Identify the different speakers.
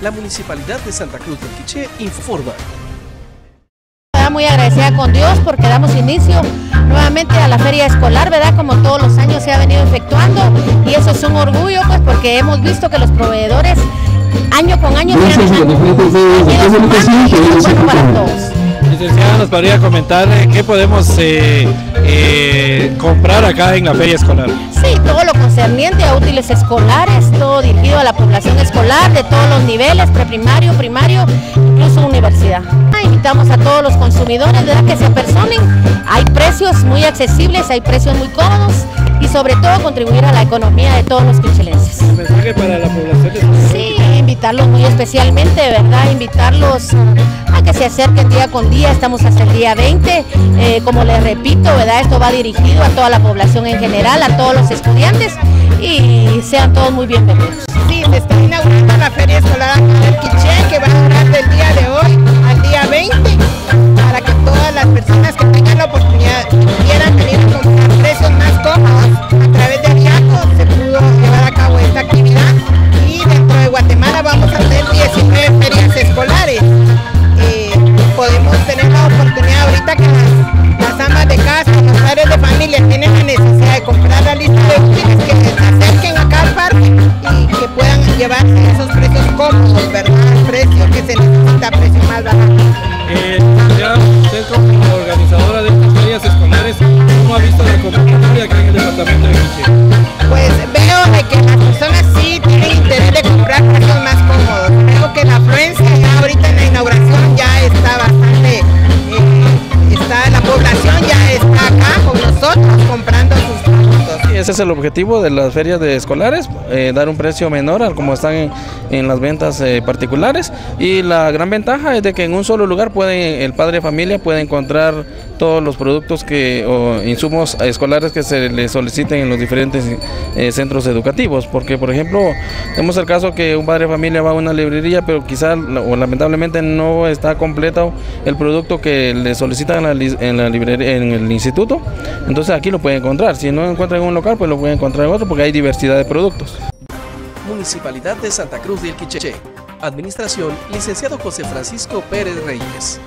Speaker 1: La Municipalidad de Santa Cruz del Quiché informa.
Speaker 2: Muy agradecida con Dios porque damos inicio nuevamente a la feria escolar, ¿verdad? Como todos los años se ha venido efectuando, y eso es un orgullo, pues, porque hemos visto que los proveedores año con año han ido sumando, y eso es bueno para todos.
Speaker 3: Licenciada, ¿nos podría comentar qué podemos comprar acá en la feria escolar?
Speaker 2: Sí, todo lo concerniente a útiles escolares, todo dirigido a la población escolar de todos los niveles, preprimario, primario, incluso universidad. Invitamos a todos los consumidores, ¿verdad?, que se apersonen. Hay precios muy accesibles, hay precios muy cómodos y sobre todo contribuir a la economía de todos los quichelenses.
Speaker 3: ¿Un mensaje para la población?
Speaker 2: Sí, invitarlos muy especialmente, ¿verdad? Invitarlos a que se acerquen día con día. Estamos hasta el día 20, como les repito, ¿verdad? Esto va dirigido a toda la población en general, a todos los estudiantes, y sean todos muy bienvenidos.
Speaker 4: Sí, se está inaugurando la Feria Escolar del Quiché, que va a durar del día de hoy al día 20, para que todas las personas que tengan la oportunidad quieran venir a comprar precios más cómodos. A través de Aviaco se pudo llevar a cabo esta actividad, y dentro de Guatemala vamos a tener 19 ferias escolares. Podemos tener la oportunidad ahorita que las amas de casa, los padres de familia tienen la necesidad de comprar la lista de útiles, que se acerquen acá al parque y que puedan llevarse esos precios cómodos, ¿verdad? El precio que se necesita, precio más bajo.
Speaker 3: Ya usted, como organizadora de estas ferias escolares, ¿cómo ha visto la convocatoria aquí en el departamento de Quiché?
Speaker 4: Pues veo de que las personas sí tienen interés de comprar precios más cómodos. Creo que la afluencia ya ahorita en la inauguración ya está bastante, la población ya está acá con nosotros comprando sus productos.
Speaker 5: Ese es el objetivo de las ferias de escolares, dar un precio menor a como están en las ventas particulares, y la gran ventaja es de que en un solo lugar el padre de familia puede encontrar todos los productos o insumos escolares que se le soliciten en los diferentes centros educativos, porque por ejemplo tenemos el caso que un padre de familia va a una librería, pero quizá o lamentablemente no está completo el producto que le solicitan en la librería, en el instituto. Entonces aquí lo puede encontrar. Si no encuentra en un local, pues lo puede encontrar en otro, porque hay diversidad de productos.
Speaker 1: Municipalidad de Santa Cruz del Quiché. Administración, licenciado José Francisco Pérez Reyes.